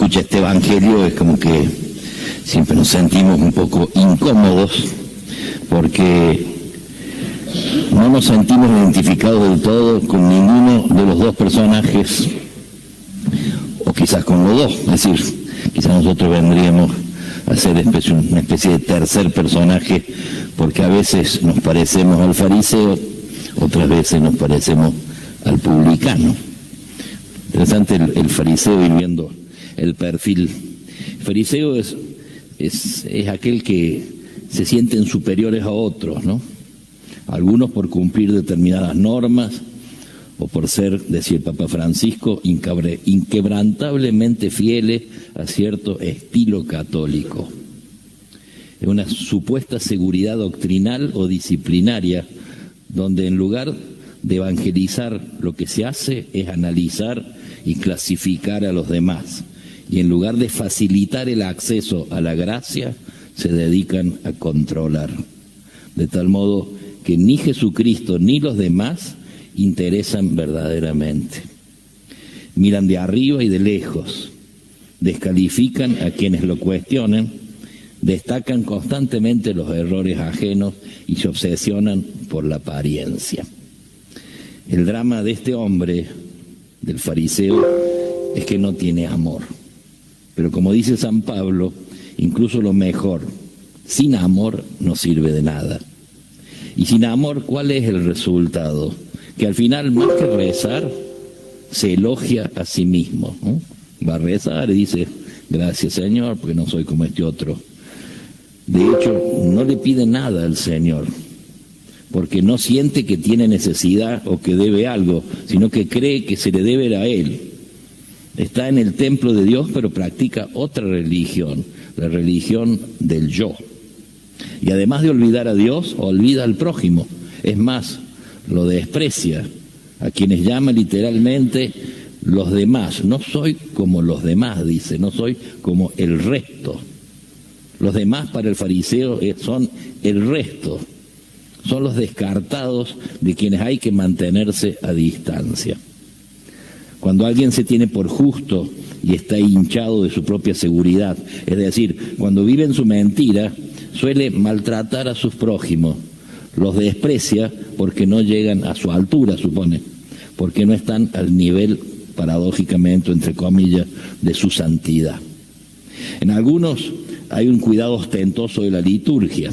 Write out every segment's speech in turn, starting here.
escucha este evangelio es como que siempre nos sentimos un poco incómodos porque no nos sentimos identificados del todo con ninguno de los dos personajes, o quizás con los dos, es decir, quizás nosotros vendríamos a ser una especie de tercer personaje, porque a veces nos parecemos al fariseo, otras veces nos parecemos al publicano. Interesante el fariseo, ir viendo el perfil. El fariseo es aquel que se sienten superiores a otros, ¿no? Algunos por cumplir determinadas normas, o por ser, decía el Papa Francisco, inquebrantablemente fieles a cierto estilo católico. Es una supuesta seguridad doctrinal o disciplinaria, donde en lugar de evangelizar lo que se hace es analizar y clasificar a los demás, y en lugar de facilitar el acceso a la gracia, se dedican a controlar, de tal modo que ni Jesucristo ni los demás interesan verdaderamente. Miran de arriba y de lejos, descalifican a quienes lo cuestionen, destacan constantemente los errores ajenos y se obsesionan por la apariencia. El drama de este hombre, del fariseo, es que no tiene amor. Pero como dice San Pablo, incluso lo mejor, sin amor no sirve de nada. Y sin amor, ¿cuál es el resultado? Que al final, más que rezar, se elogia a sí mismo, ¿no? Va a rezar y dice, gracias Señor, porque no soy como este otro. De hecho, no le pide nada al Señor, porque no siente que tiene necesidad o que debe algo, sino que cree que se le debe a Él. Está en el templo de Dios, pero practica otra religión, la religión del yo. Y además de olvidar a Dios, olvida al prójimo. Es más, lo desprecia, a quienes llama literalmente los demás. No soy como los demás, dice, no soy como el resto. Los demás para el fariseo son el resto, son los descartados de quienes hay que mantenerse a distancia. Cuando alguien se tiene por justo y está hinchado de su propia seguridad, es decir, cuando vive en su mentira, suele maltratar a sus prójimos, los desprecia porque no llegan a su altura, supone, porque no están al nivel, paradójicamente, entre comillas, de su santidad. En algunos hay un cuidado ostentoso de la liturgia,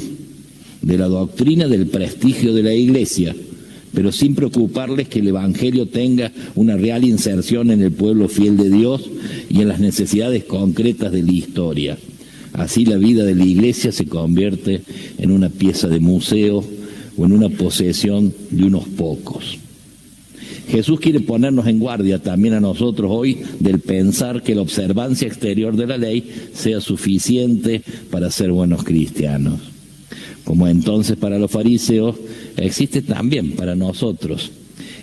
de la doctrina, del prestigio de la Iglesia, pero sin preocuparles que el Evangelio tenga una real inserción en el pueblo fiel de Dios y en las necesidades concretas de la historia. Así la vida de la Iglesia se convierte en una pieza de museo o en una posesión de unos pocos. Jesús quiere ponernos en guardia también a nosotros hoy del pensar que la observancia exterior de la ley sea suficiente para ser buenos cristianos. Como entonces para los fariseos, existe también para nosotros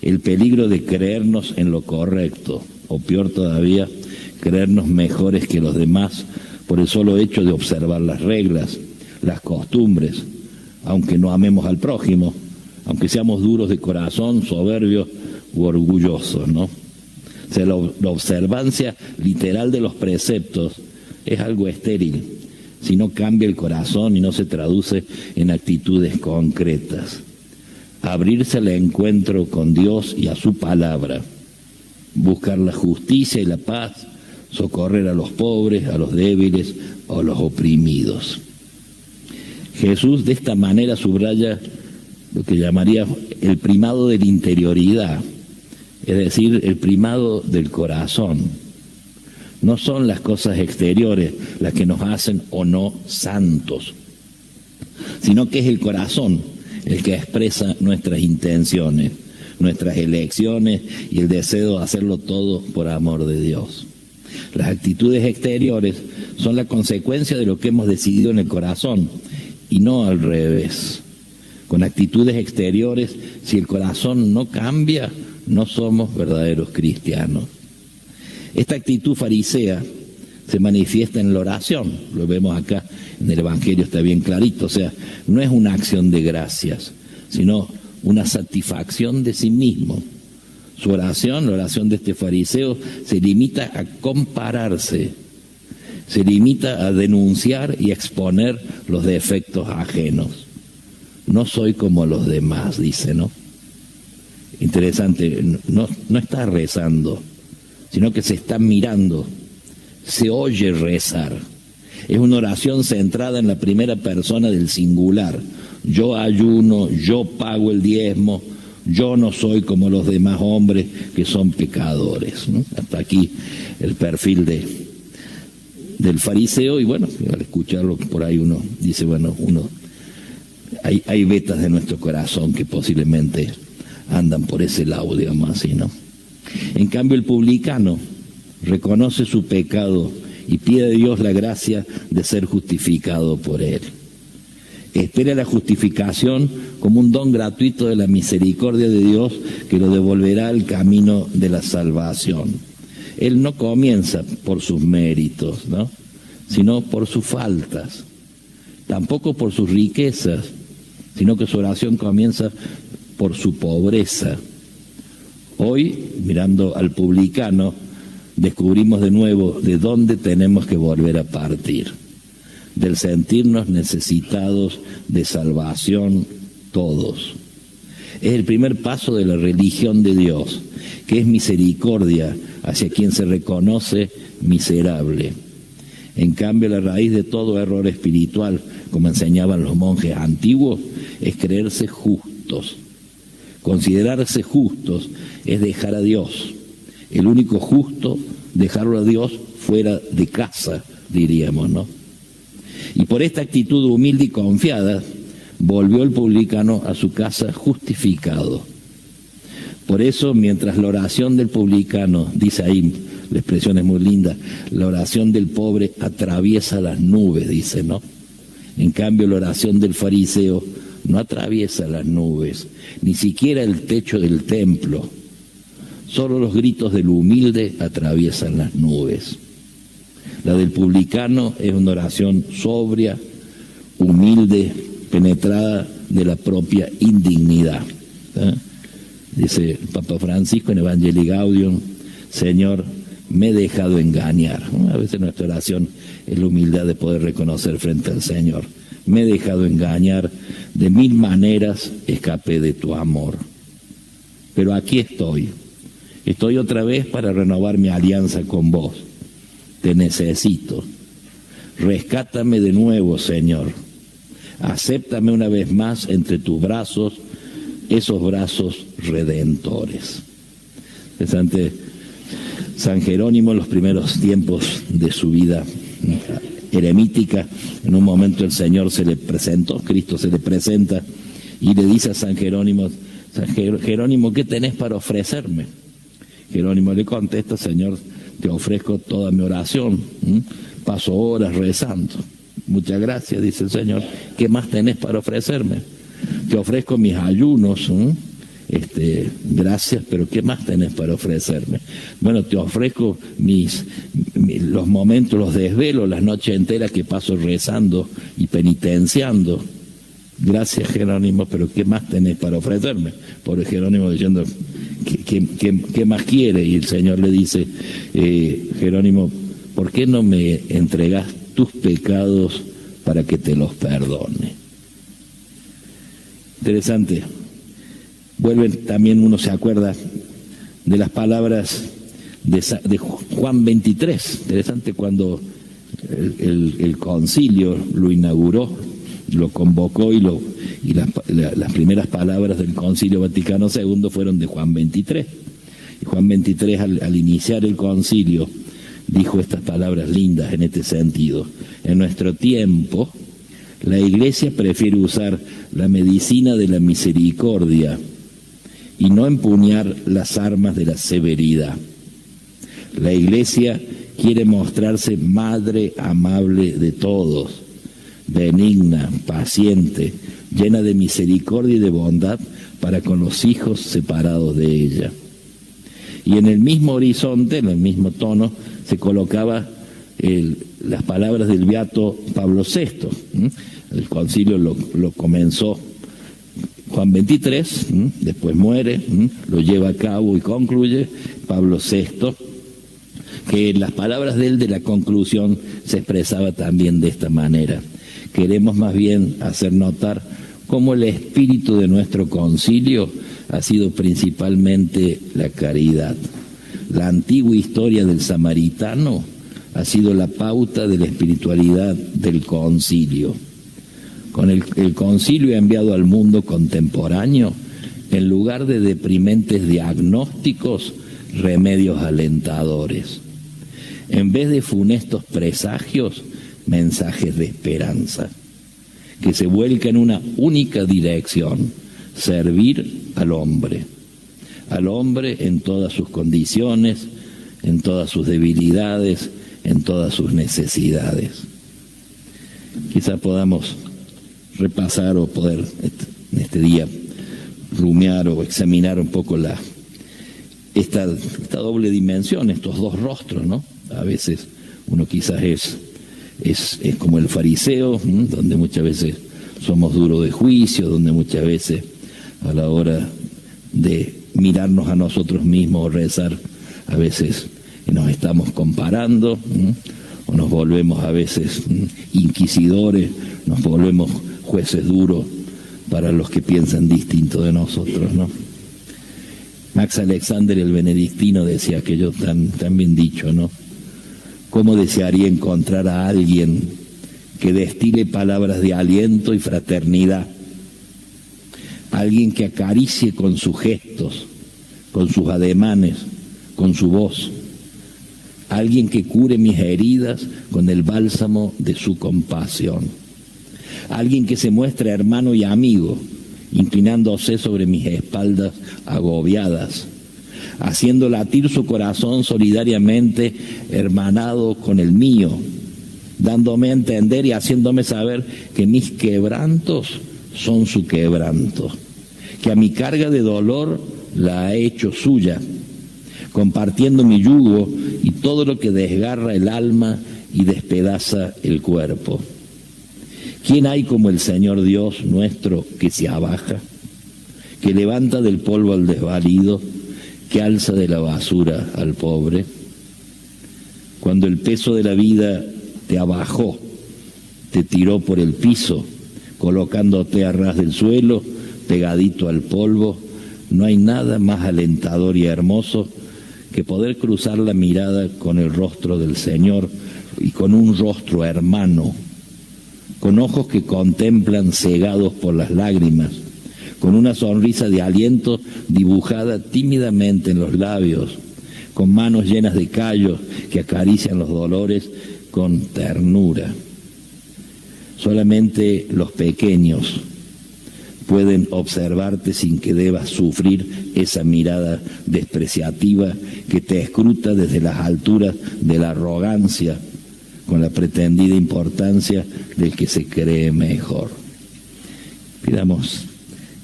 el peligro de creernos en lo correcto, o peor todavía, creernos mejores que los demás por el solo hecho de observar las reglas, las costumbres, aunque no amemos al prójimo, aunque seamos duros de corazón, soberbios u orgullosos, ¿no? O sea, la observancia literal de los preceptos es algo estéril si no cambia el corazón y no se traduce en actitudes concretas. Abrirse al encuentro con Dios y a su palabra, buscar la justicia y la paz, socorrer a los pobres, a los débiles o a los oprimidos. Jesús de esta manera subraya lo que llamaría el primado de la interioridad, es decir, el primado del corazón. No son las cosas exteriores las que nos hacen o no santos, sino que es el corazón el que expresa nuestras intenciones, nuestras elecciones y el deseo de hacerlo todo por amor de Dios. Las actitudes exteriores son la consecuencia de lo que hemos decidido en el corazón y no al revés. Con actitudes exteriores, si el corazón no cambia, no somos verdaderos cristianos. Esta actitud farisea se manifiesta en la oración, lo vemos acá en el Evangelio, está bien clarito, o sea, no es una acción de gracias, sino una satisfacción de sí mismo. Su oración, la oración de este fariseo, se limita a compararse Se limita a denunciar y exponer los defectos ajenos. No soy como los demás, dice, ¿no? Interesante, no está rezando, sino que se está mirando, se oye rezar. Es una oración centrada en la primera persona del singular. Yo ayuno, yo pago el diezmo, yo no soy como los demás hombres que son pecadores, ¿no? Hasta aquí el perfil del fariseo, y bueno, al escucharlo por ahí uno dice, bueno, hay vetas de nuestro corazón que posiblemente andan por ese lado, digamos así, ¿no? En cambio el publicano reconoce su pecado y pide a Dios la gracia de ser justificado por él. Espera la justificación como un don gratuito de la misericordia de Dios que lo devolverá al camino de la salvación. Él no comienza por sus méritos, ¿no?, sino por sus faltas, tampoco por sus riquezas, sino que su oración comienza por su pobreza. Hoy, mirando al publicano, descubrimos de nuevo de dónde tenemos que volver a partir: del sentirnos necesitados de salvación todos. Es el primer paso de la religión de Dios, que es misericordia hacia quien se reconoce miserable. En cambio, la raíz de todo error espiritual, como enseñaban los monjes antiguos, es creerse justos. Considerarse justos es dejar a Dios. El único justo, dejarlo a Dios fuera de casa, diríamos, ¿no? Y por esta actitud humilde y confiada, volvió el publicano a su casa justificado. Por eso, mientras la oración del publicano, dice ahí, la expresión es muy linda, la oración del pobre atraviesa las nubes, dice, ¿no? En cambio, la oración del fariseo no atraviesa las nubes, ni siquiera el techo del templo. Solo los gritos del humilde atraviesan las nubes. La del publicano es una oración sobria, humilde, penetrada de la propia indignidad. Dice el Papa Francisco en Evangelii Gaudium: Señor, me he dejado engañar. A veces nuestra oración es la humildad de poder reconocer frente al Señor: me he dejado engañar, de mil maneras escapé de tu amor. Pero aquí estoy otra vez para renovar mi alianza con vos. Te necesito. Rescátame de nuevo, Señor. Acéptame una vez más entre tus brazos, esos brazos redentores. Interesante. San Jerónimo, en los primeros tiempos de su vida eremítica, en un momento el Señor se le presentó, Cristo se le presenta y le dice a San Jerónimo: Jerónimo, ¿qué tenés para ofrecerme? Jerónimo le contesta: Señor, te ofrezco toda mi oración, paso horas rezando. Muchas gracias, dice el Señor. ¿Qué más tenés para ofrecerme? Te ofrezco mis ayunos, gracias, pero ¿qué más tenés para ofrecerme? Bueno, te ofrezco los momentos, los desvelos, las noches enteras que paso rezando y penitenciando. Gracias, Jerónimo, pero ¿qué más tenés para ofrecerme? Pobre Jerónimo diciendo: ¿Qué más quiere? Y el Señor le dice: Jerónimo, ¿por qué no me entregás tus pecados para que te los perdone? Interesante. También uno se acuerda de las palabras de Juan 23. Interesante, cuando el concilio lo inauguró, lo convocó y las primeras palabras del Concilio Vaticano II fueron de Juan 23. Y Juan 23 al iniciar el concilio dijo estas palabras lindas en este sentido: en nuestro tiempo la Iglesia prefiere usar la medicina de la misericordia y no empuñar las armas de la severidad. La Iglesia quiere mostrarse madre amable de todos, benigna, paciente, llena de misericordia y de bondad para con los hijos separados de ella. Y en el mismo horizonte, en el mismo tono, se colocaba las palabras del beato Pablo VI. El concilio lo comenzó Juan 23, después muere, lo lleva a cabo y concluye Pablo VI. que en las palabras de él de la conclusión se expresaba también de esta manera. Queremos más bien hacer notar cómo el espíritu de nuestro concilio ha sido principalmente la caridad. La antigua historia del samaritano ha sido la pauta de la espiritualidad del concilio. Con el concilio ha enviado al mundo contemporáneo, en lugar de deprimentes diagnósticos, remedios alentadores. En vez de funestos presagios, mensajes de esperanza, que se vuelca en una única dirección: servir al hombre en todas sus condiciones, en todas sus debilidades, en todas sus necesidades. Quizá podamos repasar o poder en este día rumiar o examinar un poco esta doble dimensión, estos dos rostros, ¿no? A veces uno quizás es como el fariseo, donde muchas veces somos duros de juicio, donde muchas veces a la hora de mirarnos a nosotros mismos o rezar, a veces nos estamos comparando, o nos volvemos a veces inquisidores, nos volvemos jueces duros para los que piensan distinto de nosotros, ¿no? Max Alexander, el benedictino, decía aquello tan bien dicho, ¿no? ¿Cómo desearía encontrar a alguien que destile palabras de aliento y fraternidad? Alguien que acaricie con sus gestos, con sus ademanes, con su voz. Alguien que cure mis heridas con el bálsamo de su compasión. Alguien que se muestre hermano y amigo, inclinándose sobre mis espaldas agobiadas, haciendo latir su corazón solidariamente hermanado con el mío, dándome a entender y haciéndome saber que mis quebrantos son su quebranto, que a mi carga de dolor la ha hecho suya, compartiendo mi yugo y todo lo que desgarra el alma y despedaza el cuerpo. ¿Quién hay como el Señor Dios nuestro, que se abaja, que levanta del polvo al desvalido, que alza de la basura al pobre? Cuando el peso de la vida te abajó, te tiró por el piso, colocándote a ras del suelo, pegadito al polvo, no hay nada más alentador y hermoso que poder cruzar la mirada con el rostro del Señor y con un rostro hermano, con ojos que contemplan cegados por las lágrimas, con una sonrisa de aliento dibujada tímidamente en los labios, con manos llenas de callos que acarician los dolores con ternura. Solamente los pequeños pueden observarte sin que debas sufrir esa mirada despreciativa que te escruta desde las alturas de la arrogancia, con la pretendida importancia del que se cree mejor. Pidamos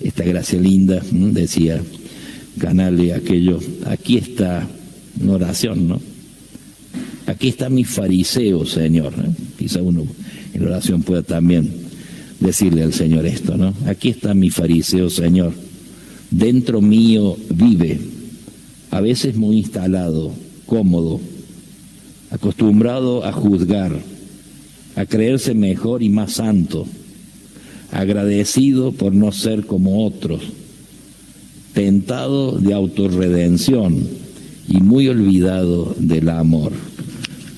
esta gracia linda, decía Canale aquello, aquí está una oración, ¿no? Aquí está mi fariseo, Señor, ¿eh? Quizá uno en la oración pueda también decirle al Señor esto, ¿no? Aquí está mi fariseo, Señor, dentro mío vive, a veces muy instalado, cómodo, acostumbrado a juzgar, a creerse mejor y más santo, agradecido por no ser como otros, tentado de autorredención y muy olvidado del amor.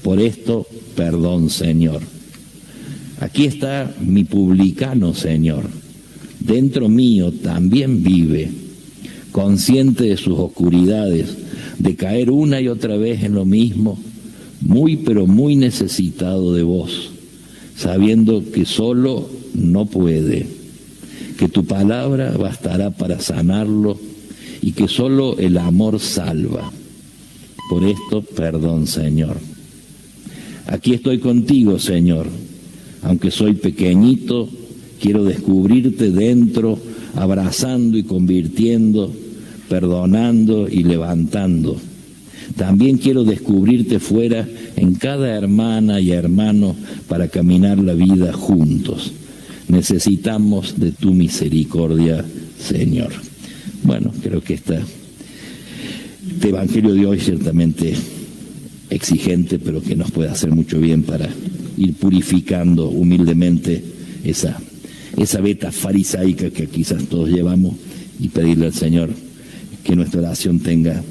Por esto, perdón, Señor. Aquí está mi publicano, Señor. Dentro mío también vive, consciente de sus oscuridades, de caer una y otra vez en lo mismo, muy pero muy necesitado de vos, sabiendo que solo no puede, que tu palabra bastará para sanarlo y que solo el amor salva. Por esto, perdón, Señor. Aquí estoy contigo, Señor. Aunque soy pequeñito, quiero descubrirte dentro, abrazando y convirtiendo, perdonando y levantando. También quiero descubrirte fuera en cada hermana y hermano para caminar la vida juntos. Necesitamos de tu misericordia, Señor. Bueno, creo que este Evangelio de hoy ciertamente exigente, pero que nos puede hacer mucho bien para ir purificando humildemente esa veta farisaica que quizás todos llevamos, y pedirle al Señor que nuestra oración tenga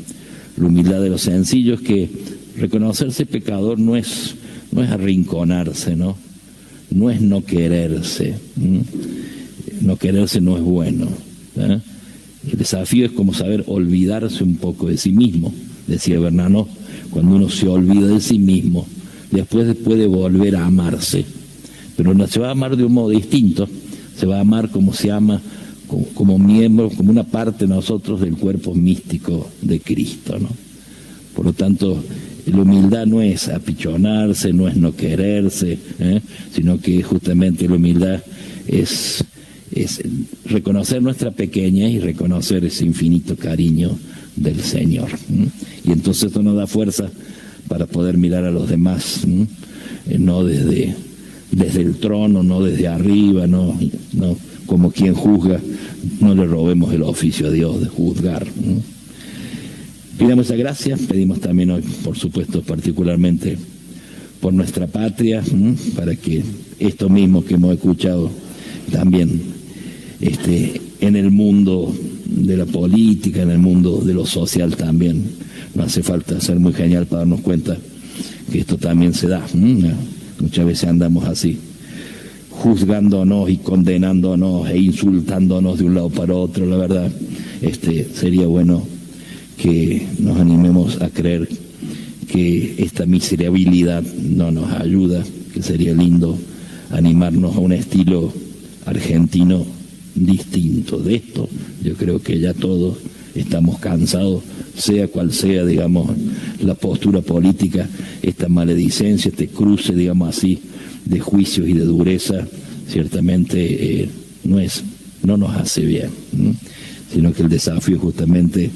la humildad de los sencillos, que reconocerse pecador no es arrinconarse, ¿no? No es no quererse. No quererse no es bueno. El desafío es como saber olvidarse un poco de sí mismo, decía Bernanos. Cuando uno se olvida de sí mismo, después puede volver a amarse, pero no se va a amar de un modo distinto, se va a amar como se ama, como miembro, como una parte de nosotros del cuerpo místico de Cristo, ¿no? Por lo tanto, la humildad no es apichonarse, no es no quererse, sino que justamente la humildad es reconocer nuestra pequeñez y reconocer ese infinito cariño del Señor. Y entonces esto nos da fuerza para poder mirar a los demás, no desde el trono, no desde arriba, no como quien juzga. No le robemos el oficio a Dios de juzgar. Pidamos esa gracia, pedimos también hoy, por supuesto, particularmente por nuestra patria, para que esto mismo que hemos escuchado también en el mundo de la política, en el mundo de lo social también, no hace falta ser muy genial para darnos cuenta que esto también se da. Muchas veces andamos así, juzgándonos y condenándonos e insultándonos de un lado para otro. La verdad, sería bueno que nos animemos a creer que esta miserabilidad no nos ayuda, que sería lindo animarnos a un estilo argentino distinto de esto. Yo creo que ya todos estamos cansados, sea cual sea, digamos, la postura política, esta maledicencia, este cruce, digamos así, de juicios y de dureza, ciertamente no nos hace bien, sino que el desafío es justamente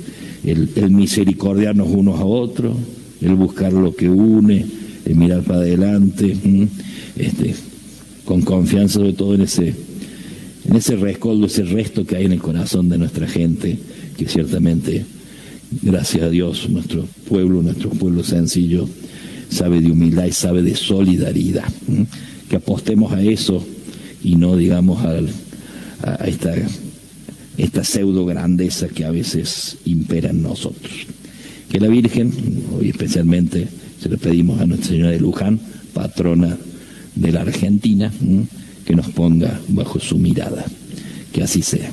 el misericordiarnos unos a otros, el buscar lo que une, el mirar para adelante, con confianza sobre todo en ese rescoldo, ese resto que hay en el corazón de nuestra gente, que ciertamente, gracias a Dios, nuestro pueblo sencillo, sabe de humildad y sabe de solidaridad. Que apostemos a eso y no, digamos, a esta pseudo grandeza que a veces impera en nosotros. Que la Virgen, hoy especialmente, se lo pedimos a Nuestra Señora de Luján, patrona de la Argentina, que nos ponga bajo su mirada. Que así sea.